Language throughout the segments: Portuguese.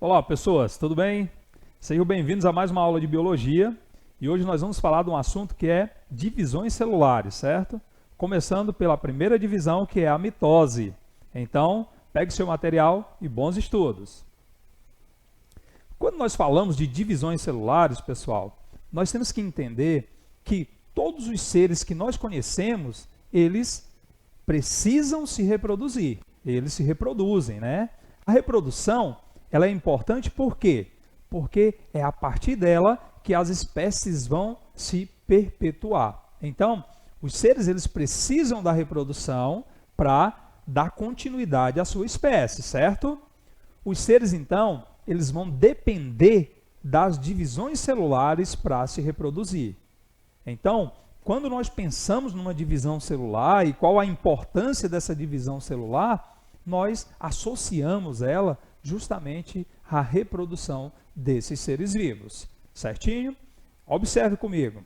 Olá, pessoas, tudo bem? Sejam bem-vindos a mais uma aula de biologia e hoje nós vamos falar de um assunto que é divisões celulares, certo? Começando pela primeira divisão, que é a mitose. Então, pegue seu material e bons estudos. Quando nós falamos de divisões celulares, pessoal, nós temos que entender que todos os seres que nós conhecemos, eles precisam se reproduzir, eles se reproduzem, né? A reprodução ela é importante por quê? Porque é a partir dela que as espécies vão se perpetuar. Então, os seres eles precisam da reprodução para dar continuidade à sua espécie, certo? Os seres, então, eles vão depender das divisões celulares para se reproduzir. Então, quando nós pensamos numa divisão celular e qual a importância dessa divisão celular, nós associamos ela justamente à reprodução desses seres vivos. Certinho? Observe comigo.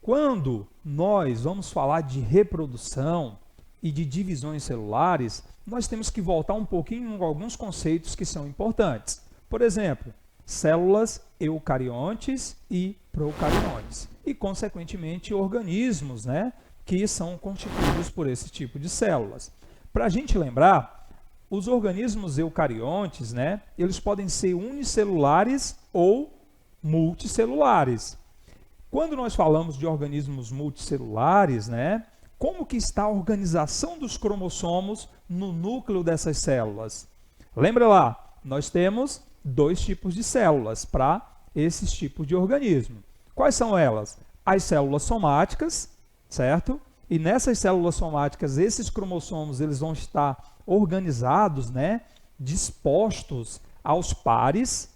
Quando nós vamos falar de reprodução e de divisões celulares, nós temos que voltar um pouquinho em alguns conceitos que são importantes. Por exemplo, células eucariontes e procariontes. E, consequentemente, organismos, né, que são constituídos por esse tipo de células. Para a gente lembrar, os organismos eucariontes, né, eles podem ser unicelulares ou multicelulares. Quando nós falamos de organismos multicelulares, né, como que está a organização dos cromossomos no núcleo dessas células? Lembra lá, nós temos dois tipos de células para esses tipos de organismo. Quais são elas? As células somáticas, certo? E nessas células somáticas, esses cromossomos eles vão estar organizados, né, dispostos aos pares.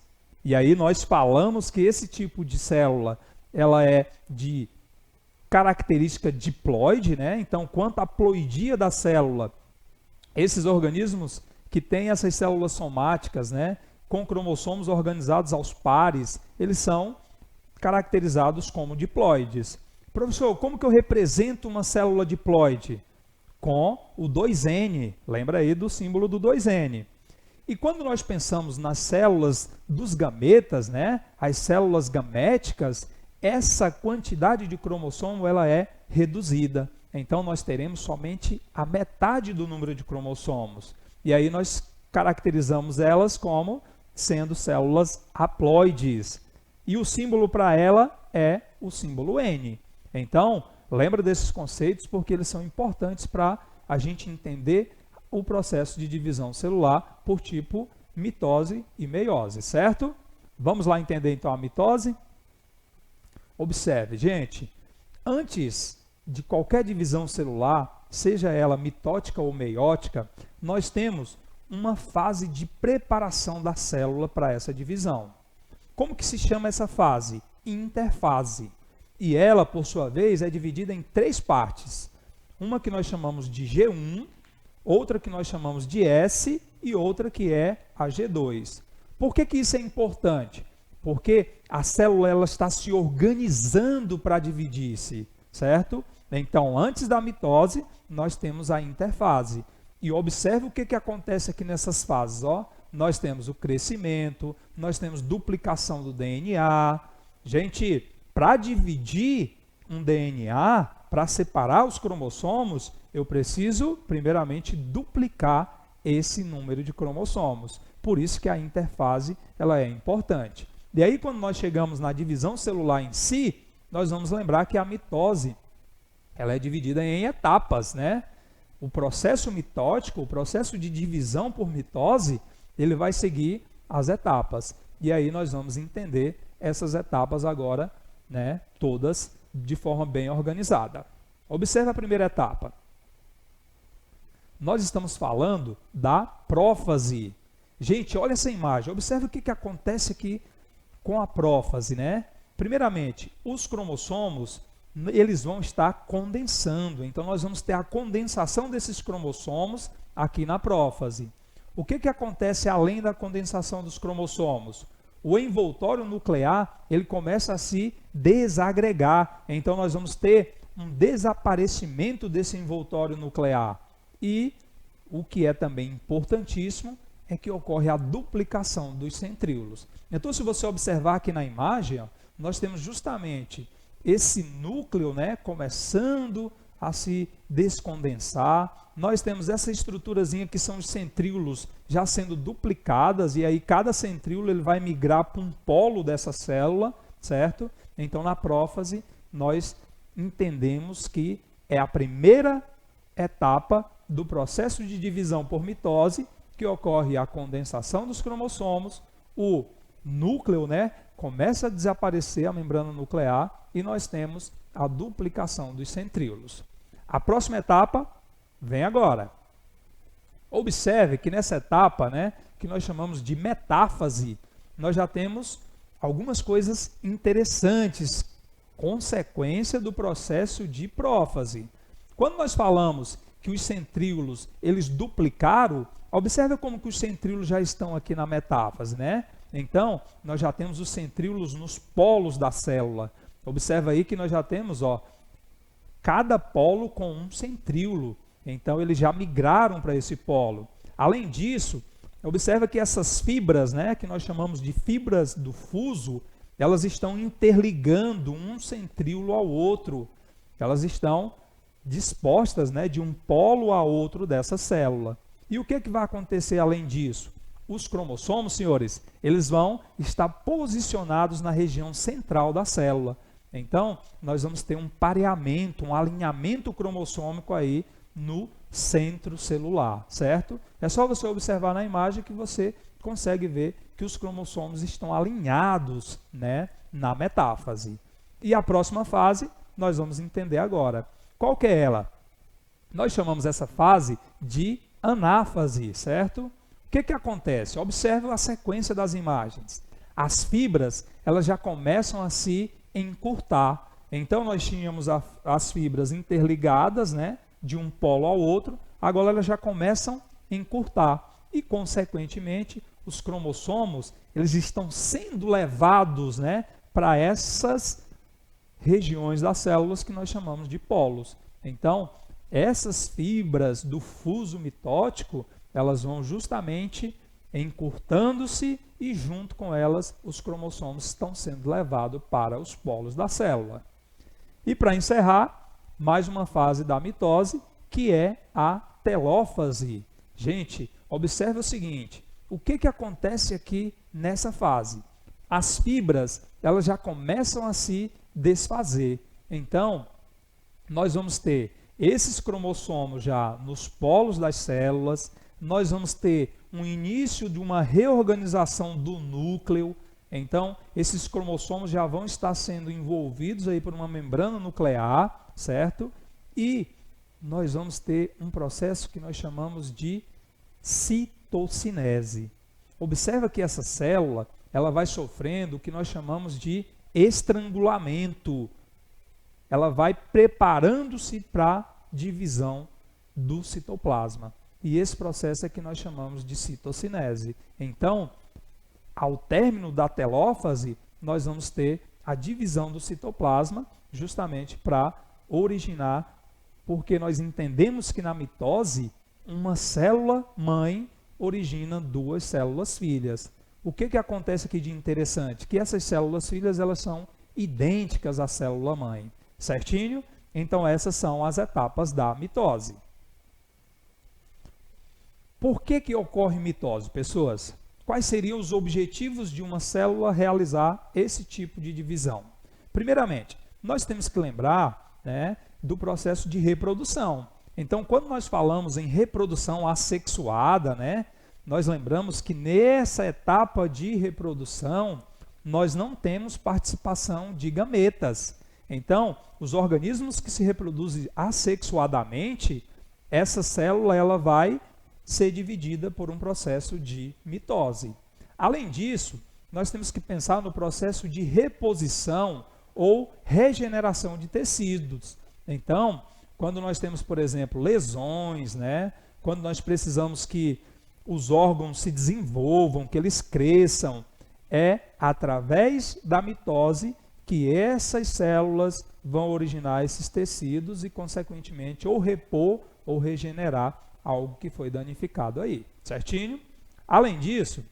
E aí nós falamos que esse tipo de célula ela é de característica diploide, né? Então, quanto à ploidia da célula, esses organismos que têm essas células somáticas, né, com cromossomos organizados aos pares, eles são caracterizados como diploides. Professor, como que eu represento uma célula diploide? Com o 2N, lembra aí do símbolo do 2N. E quando nós pensamos nas células dos gametas, né, as células gaméticas, essa quantidade de cromossomo ela é reduzida. Então, nós teremos somente a metade do número de cromossomos. E aí nós caracterizamos elas como sendo células haploides. E o símbolo para ela é o símbolo N. Então, lembra desses conceitos porque eles são importantes para a gente entender o processo de divisão celular por tipo mitose e meiose, certo? Vamos lá entender então a mitose? Observe, gente, antes de qualquer divisão celular, seja ela mitótica ou meiótica, nós temos uma fase de preparação da célula para essa divisão. Como que se chama essa fase? Interfase. E ela, por sua vez, é dividida em três partes. Uma que nós chamamos de G1, outra que nós chamamos de S e outra que é a G2. Por que isso é importante? Porque a célula ela está se organizando para dividir-se, certo? Então, antes da mitose, nós temos a interfase. E observe o que acontece aqui nessas fases. Ó. Nós temos o crescimento, nós temos duplicação do DNA. Gente, para dividir um DNA, para separar os cromossomos, eu preciso, primeiramente, duplicar esse número de cromossomos. Por isso que a interfase ela é importante. E aí, quando nós chegamos na divisão celular em si, nós vamos lembrar que a mitose ela é dividida em etapas, né? O processo mitótico, o processo de divisão por mitose, ele vai seguir as etapas. E aí nós vamos entender essas etapas agora, né, todas de forma bem organizada. Observe a primeira etapa. Nós estamos falando da prófase. Gente, olha essa imagem. Observe o que acontece aqui com a prófase, né? Primeiramente, os cromossomos eles vão estar condensando. Então, nós vamos ter a condensação desses cromossomos aqui na prófase. O que acontece além da condensação dos cromossomos? O envoltório nuclear ele começa a se desagregar. Então, nós vamos ter um desaparecimento desse envoltório nuclear. E o que é também importantíssimo é que ocorre a duplicação dos centríolos. Então, se você observar aqui na imagem, ó, nós temos justamente esse núcleo, né, começando a se descondensar. Nós temos essa estruturazinha que são os centríolos já sendo duplicadas, e aí cada centríolo ele vai migrar para um polo dessa célula, certo? Então, na prófase, nós entendemos que é a primeira etapa do processo de divisão por mitose, que ocorre a condensação dos cromossomos, o núcleo, né, começa a desaparecer a membrana nuclear e nós temos a duplicação dos centríolos. A próxima etapa vem agora. Observe que nessa etapa, né, que nós chamamos de metáfase, nós já temos algumas coisas interessantes, consequência do processo de prófase. Quando nós falamos que os centríolos eles duplicaram, observe como que os centríolos já estão aqui na metáfase, né? Então, nós já temos os centríolos nos polos da célula. Observa aí que nós já temos, ó, cada polo com um centríolo. Então, eles já migraram para esse polo. Além disso, observa que essas fibras, né, que nós chamamos de fibras do fuso, elas estão interligando um centríolo ao outro. Elas estão dispostas, né, de um polo a outro dessa célula. E o que vai acontecer além disso? Os cromossomos, senhores, eles vão estar posicionados na região central da célula. Então, nós vamos ter um pareamento, um alinhamento cromossômico aí no centro celular, certo? É só você observar na imagem que você consegue ver que os cromossomos estão alinhados, né, na metáfase. E a próxima fase, nós vamos entender agora. Qual que é ela? Nós chamamos essa fase de anáfase, certo? O que acontece? Observe a sequência das imagens. As fibras, elas já começam a se encurtar. Então, nós tínhamos as fibras interligadas, né, de um polo ao outro, agora elas já começam a encurtar. E, consequentemente, os cromossomos, eles estão sendo levados, né, para essas regiões das células que nós chamamos de polos. Então, essas fibras do fuso mitótico, elas vão justamente encurtando-se e junto com elas os cromossomos estão sendo levados para os polos da célula. E para encerrar, mais uma fase da mitose, que é a telófase. Gente, observe o seguinte, o que acontece aqui nessa fase? As fibras, elas já começam a se desfazer. Então, nós vamos ter esses cromossomos já nos polos das células, nós vamos ter um início de uma reorganização do núcleo. Então, esses cromossomos já vão estar sendo envolvidos aí por uma membrana nuclear, certo? E nós vamos ter um processo que nós chamamos de citocinese. Observa que essa célula, ela vai sofrendo o que nós chamamos de estrangulamento. Ela vai preparando-se para a divisão do citoplasma. E esse processo é que nós chamamos de citocinese. Então, ao término da telófase, nós vamos ter a divisão do citoplasma, justamente para originar, porque nós entendemos que na mitose, uma célula mãe origina duas células filhas. O que acontece aqui de interessante? Que essas células filhas, elas são idênticas à célula mãe, certinho? Então, essas são as etapas da mitose. Por que ocorre mitose, pessoas? Quais seriam os objetivos de uma célula realizar esse tipo de divisão? Primeiramente, nós temos que lembrar, né, do processo de reprodução. Então, quando nós falamos em reprodução assexuada, né, nós lembramos que nessa etapa de reprodução, nós não temos participação de gametas. Então, os organismos que se reproduzem assexuadamente, essa célula ela vai ser dividida por um processo de mitose. Além disso, nós temos que pensar no processo de reposição ou regeneração de tecidos. Então, quando nós temos, por exemplo, lesões, né, quando nós precisamos que os órgãos se desenvolvam, que eles cresçam, é através da mitose que essas células vão originar esses tecidos e, consequentemente, ou repor ou regenerar algo que foi danificado aí, certinho? Além disso,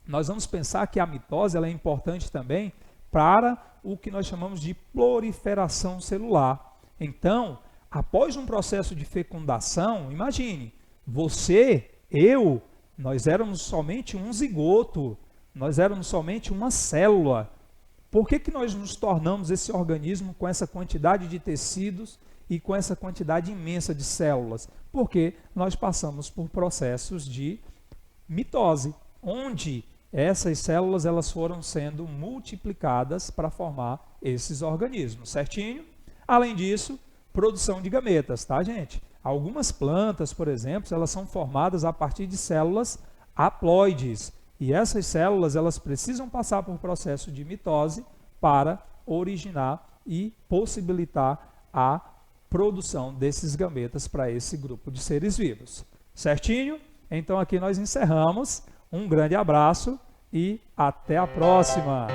nós vamos pensar que a mitose ela é importante também para o que nós chamamos de proliferação celular. Então, após um processo de fecundação, imagine, você, eu, nós éramos somente um zigoto, nós éramos somente uma célula. Por que nós nos tornamos esse organismo com essa quantidade de tecidos e com essa quantidade imensa de células? Porque nós passamos por processos de mitose, onde essas células elas foram sendo multiplicadas para formar esses organismos, certinho? Além disso, produção de gametas, tá, gente? Algumas plantas, por exemplo, elas são formadas a partir de células haploides, e essas células elas precisam passar por processo de mitose para originar e possibilitar a produção desses gametas para esse grupo de seres vivos. Certinho? Então aqui nós encerramos. Um grande abraço e até a próxima!